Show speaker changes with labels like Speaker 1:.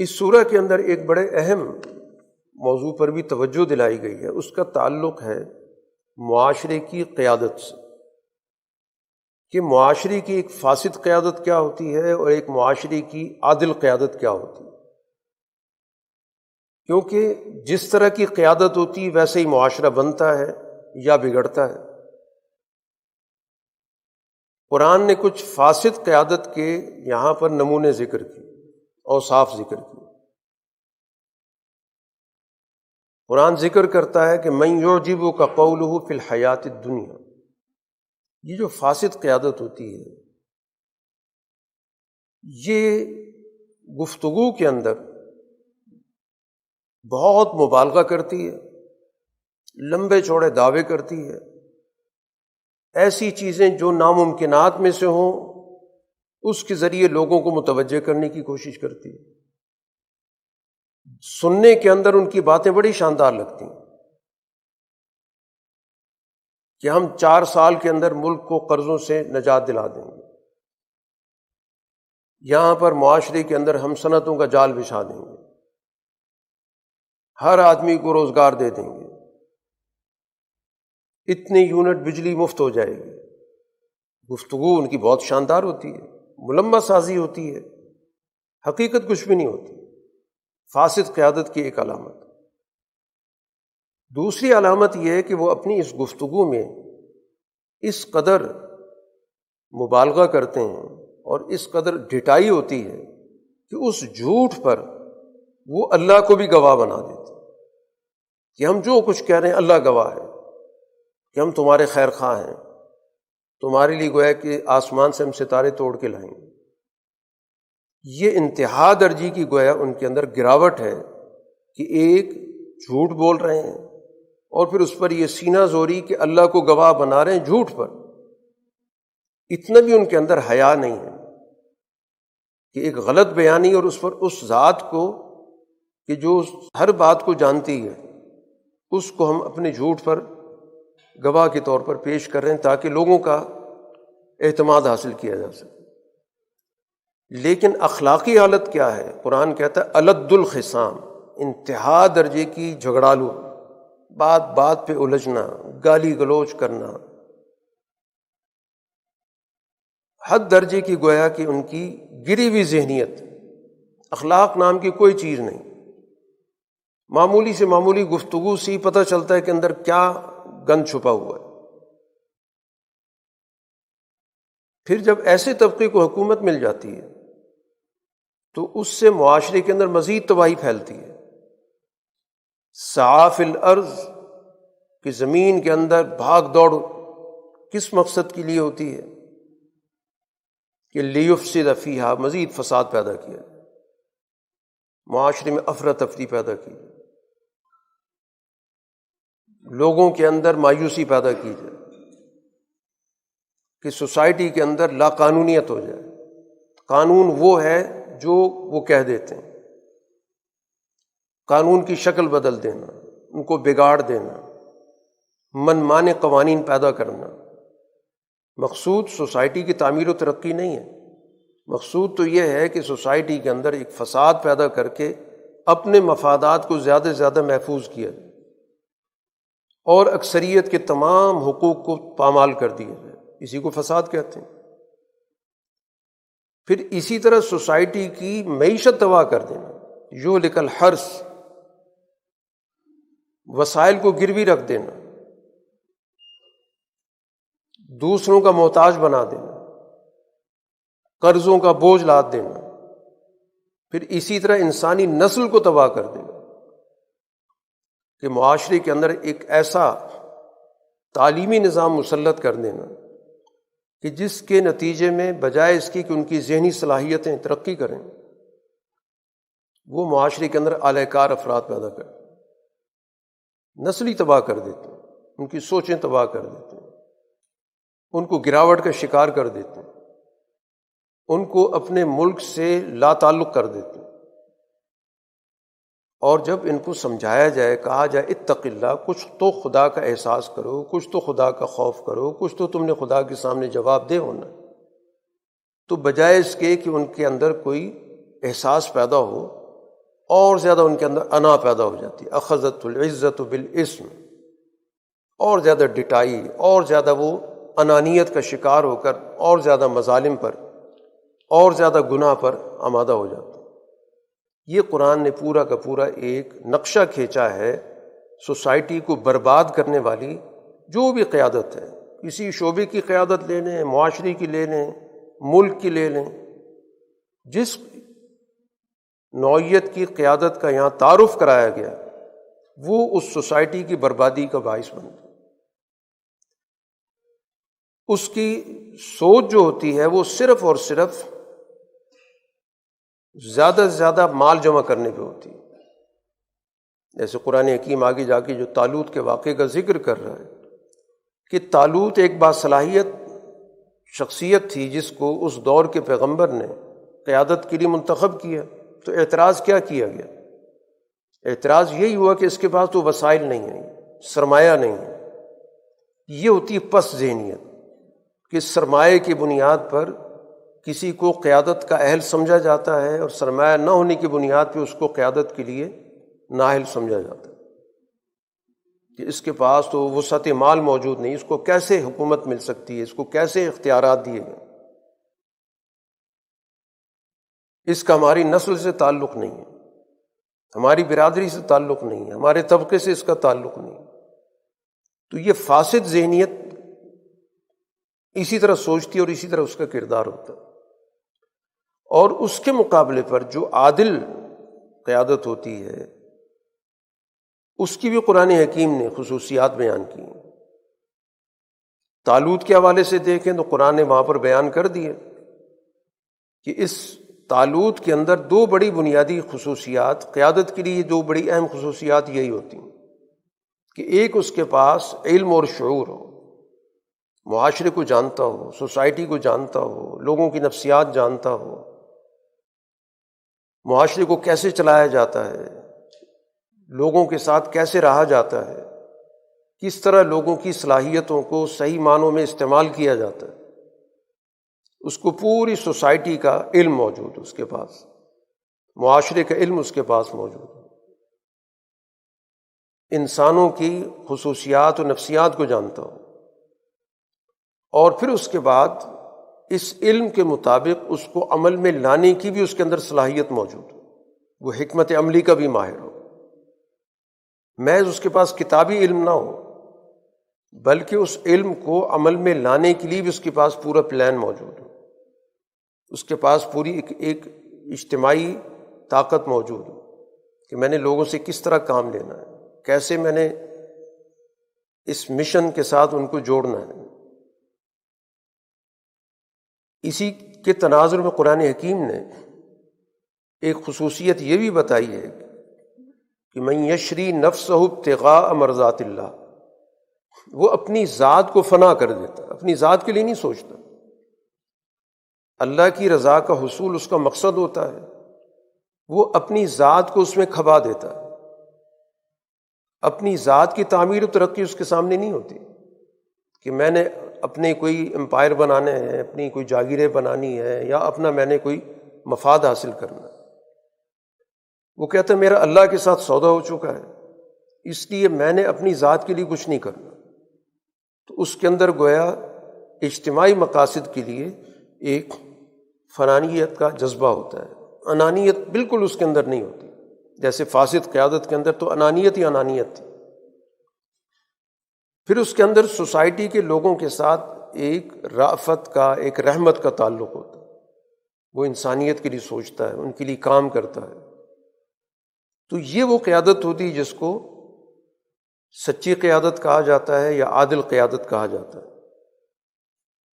Speaker 1: اس سورہ کے اندر ایک بڑے اہم موضوع پر بھی توجہ دلائی گئی ہے، اس کا تعلق ہے معاشرے کی قیادت سے، کہ معاشرے کی ایک فاسد قیادت کیا ہوتی ہے اور ایک معاشرے کی عادل قیادت کیا ہوتی ہے۔ کیونکہ جس طرح کی قیادت ہوتی ہے ویسے ہی معاشرہ بنتا ہے یا بگڑتا ہے۔ قرآن نے کچھ فاسد قیادت کے یہاں پر نمونے ذکر کیے، اوصاف ذکر کیے۔ قرآن ذکر کرتا ہے کہ من یعجبک قولہ فی الحیات الدنیا، یہ جو فاسد قیادت ہوتی ہے یہ گفتگو کے اندر بہت مبالغہ کرتی ہے، لمبے چوڑے دعوے کرتی ہے، ایسی چیزیں جو ناممکنات میں سے ہوں اس کے ذریعے لوگوں کو متوجہ کرنے کی کوشش کرتی ہے۔ سننے کے اندر ان کی باتیں بڑی شاندار لگتی ہیں کہ ہم 4 سال کے اندر ملک کو قرضوں سے نجات دلا دیں گے، یہاں پر معاشرے کے اندر ہم صنعتوں کا جال بچھا دیں گے، ہر آدمی کو روزگار دے دیں گے، اتنے یونٹ بجلی مفت ہو جائے گی۔ گفتگو ان کی بہت شاندار ہوتی ہے، ملمہ سازی ہوتی ہے، حقیقت کچھ بھی نہیں ہوتی۔ فاسد قیادت کی ایک علامت۔ دوسری علامت یہ ہے کہ وہ اپنی اس گفتگو میں اس قدر مبالغہ کرتے ہیں اور اس قدر ڈھٹائی ہوتی ہے کہ اس جھوٹ پر وہ اللہ کو بھی گواہ بنا دیتے ہیں کہ ہم جو کچھ کہہ رہے ہیں اللہ گواہ ہے کہ ہم تمہارے خیر خواہ ہیں، تمہارے لیے گویا کہ آسمان سے ہم ستارے توڑ کے لائیں گے۔ یہ انتہا درجی کی گویا ان کے اندر گراوٹ ہے کہ ایک جھوٹ بول رہے ہیں اور پھر اس پر یہ سینہ زوری کہ اللہ کو گواہ بنا رہے ہیں جھوٹ پر۔ اتنا بھی ان کے اندر حیا نہیں ہے کہ ایک غلط بیانی اور اس پر اس ذات کو کہ جو ہر بات کو جانتی ہے اس کو ہم اپنے جھوٹ پر گواہ کے طور پر پیش کر رہے ہیں تاکہ لوگوں کا اعتماد حاصل کیا جا سکے۔ لیکن اخلاقی حالت کیا ہے؟ قرآن کہتا ہے الد الخصام، انتہا درجے کی جھگڑالو، بات بات پہ الجھنا، گالی گلوچ کرنا، حد درجے کی گویا کہ ان کی گری ہوئی ذہنیت، اخلاق نام کی کوئی چیز نہیں۔ معمولی سے معمولی گفتگو سے ہی پتہ چلتا ہے کہ اندر کیا گند چھپا ہوا ہے۔ پھر جب ایسے طبقے کو حکومت مل جاتی ہے تو اس سے معاشرے کے اندر مزید تباہی پھیلتی ہے۔ سعی فی الارض کہ زمین کے اندر بھاگ دوڑ کس مقصد کے لیے ہوتی ہے؟ کہ لیفسد فیہا، مزید فساد پیدا کیا جائے، معاشرے میں افراتفری پیدا کی جائے، لوگوں کے اندر مایوسی پیدا کی جائے، کہ سوسائٹی کے اندر لا قانونیت ہو جائے۔ قانون وہ ہے جو وہ کہہ دیتے ہیں، قانون کی شکل بدل دینا، ان کو بگاڑ دینا، من مانے قوانین پیدا کرنا۔ مقصود سوسائٹی کی تعمیر و ترقی نہیں ہے، مقصود تو یہ ہے کہ سوسائٹی کے اندر ایک فساد پیدا کر کے اپنے مفادات کو زیادہ سے زیادہ محفوظ کیا جائے اور اکثریت کے تمام حقوق کو پامال کر دیا جائے، اسی کو فساد کہتے ہیں۔ پھر اسی طرح سوسائٹی کی معیشت تباہ کر دینا، یہلک الحرث، وسائل کو گروی رکھ دینا، دوسروں کا محتاج بنا دینا، قرضوں کا بوجھ لاد دینا، پھر اسی طرح انسانی نسل کو تباہ کر دینا کہ معاشرے کے اندر ایک ایسا تعلیمی نظام مسلط کر دینا کہ جس کے نتیجے میں بجائے اس کی کہ ان کی ذہنی صلاحیتیں ترقی کریں، وہ معاشرے کے اندر اعلی کار افراد پیدا کریں، نسلی تباہ کر دیتے ہیں، ان کی سوچیں تباہ کر دیتے ہیں، ان کو گراوٹ کا شکار کر دیتے ہیں، ان کو اپنے ملک سے لا تعلق کر دیتے ہیں۔ اور جب ان کو سمجھایا جائے، کہا جائے اتق اللہ، کچھ تو خدا کا احساس کرو، کچھ تو خدا کا خوف کرو، کچھ تو تم نے خدا کے سامنے جواب دے ہونا، تو بجائے اس کے کہ ان کے اندر کوئی احساس پیدا ہو، اور زیادہ ان کے اندر انا پیدا ہو جاتی ہے، اخذت العزت بالاسم، اور زیادہ ڈٹائی، اور زیادہ وہ انانیت کا شکار ہو کر اور زیادہ مظالم پر اور زیادہ گناہ پر آمادہ ہو جاتے ہیں۔ یہ قرآن نے پورا کا پورا ایک نقشہ کھینچا ہے سوسائٹی کو برباد کرنے والی جو بھی قیادت ہے، کسی شعبے کی قیادت لے لیں، معاشرے کی لے لیں، ملک کی لے لیں، جس نوعیت کی قیادت کا یہاں تعارف کرایا گیا وہ اس سوسائٹی کی بربادی کا باعث بن گیا۔ اس کی سوچ جو ہوتی ہے وہ صرف اور صرف زیادہ سے زیادہ مال جمع کرنے پہ ہوتی ہے۔ جیسے قرآن حکیم آگے جا کے جو طالوت کے واقعے کا ذکر کر رہا ہے کہ طالوت ایک باصلاحیت شخصیت تھی جس کو اس دور کے پیغمبر نے قیادت کے لیے منتخب کیا، تو اعتراض کیا کیا گیا؟ اعتراض یہی ہوا کہ اس کے پاس تو وسائل نہیں ہیں، سرمایہ نہیں ہے۔ یہ ہوتی ہے پس ذہنیت کہ سرمایہ کی بنیاد پر کسی کو قیادت کا اہل سمجھا جاتا ہے، اور سرمایہ نہ ہونے کی بنیاد پہ اس کو قیادت کے لیے نااہل سمجھا جاتا ہے کہ اس کے پاس تو وسعت مال موجود نہیں، اس کو کیسے حکومت مل سکتی ہے، اس کو کیسے اختیارات دیے گئے، اس کا ہماری نسل سے تعلق نہیں ہے، ہماری برادری سے تعلق نہیں ہے، ہمارے طبقے سے اس کا تعلق نہیں ہے۔ تو یہ فاسد ذہنیت اسی طرح سوچتی ہے اور اسی طرح اس کا کردار ہوتا ہے۔ اور اس کے مقابلے پر جو عادل قیادت ہوتی ہے اس کی بھی قرآن حکیم نے خصوصیات بیان کی ہیں۔ طالوت کے حوالے سے دیکھیں تو قرآن نے وہاں پر بیان کر دیے کہ اس طالوت کے اندر دو بڑی بنیادی خصوصیات، قیادت کے لیے دو بڑی اہم خصوصیات یہی ہوتی ہیں کہ ایک اس کے پاس علم اور شعور ہو، معاشرے کو جانتا ہو، سوسائٹی کو جانتا ہو، لوگوں کی نفسیات جانتا ہو، معاشرے کو کیسے چلایا جاتا ہے، لوگوں کے ساتھ کیسے رہا جاتا ہے، کس طرح لوگوں کی صلاحیتوں کو صحیح معنوں میں استعمال کیا جاتا ہے، اس کو پوری سوسائٹی کا علم موجود ہے، اس کے پاس معاشرے کا علم اس کے پاس موجود ہے، انسانوں کی خصوصیات و نفسیات کو جانتا ہو، اور پھر اس کے بعد اس علم کے مطابق اس کو عمل میں لانے کی بھی اس کے اندر صلاحیت موجود ہو، وہ حکمت عملی کا بھی ماہر ہو، محض اس کے پاس کتابی علم نہ ہو بلکہ اس علم کو عمل میں لانے کے لیے بھی اس کے پاس پورا پلان موجود ہو، اس کے پاس پوری ایک اجتماعی طاقت موجود ہو کہ میں نے لوگوں سے کس طرح کام لینا ہے، کیسے میں نے اس مشن کے ساتھ ان کو جوڑنا ہے۔ اسی کے تناظر میں قرآن حکیم نے ایک خصوصیت یہ بھی بتائی ہے کہ من یشری نفسہ ابتغاء مرضات اللہ، وہ اپنی ذات کو فنا کر دیتا ہے، اپنی ذات کے لیے نہیں سوچتا، اللہ کی رضا کا حصول اس کا مقصد ہوتا ہے، وہ اپنی ذات کو اس میں کھپا دیتا ہے، اپنی ذات کی تعمیر و ترقی اس کے سامنے نہیں ہوتی کہ میں نے اپنے کوئی امپائر بنانے ہیں، اپنی کوئی جاگیریں بنانی ہے، یا اپنا میں نے کوئی مفاد حاصل کرنا ہے۔ وہ کہتا ہے میرا اللہ کے ساتھ سودا ہو چکا ہے، اس لیے میں نے اپنی ذات کے لیے کچھ نہیں کرنا۔ تو اس کے اندر گویا اجتماعی مقاصد کے لیے ایک فنانیت کا جذبہ ہوتا ہے، انانیت بالکل اس کے اندر نہیں ہوتی، جیسے فاسد قیادت کے اندر تو انانیت ہی انانیت تھی۔ پھر اس کے اندر سوسائٹی کے لوگوں کے ساتھ ایک رأفت کا، ایک رحمت کا تعلق ہوتا ہے، وہ انسانیت کے لیے سوچتا ہے، ان کے لیے کام کرتا ہے۔ تو یہ وہ قیادت ہوتی ہے جس کو سچی قیادت کہا جاتا ہے یا عادل قیادت کہا جاتا ہے۔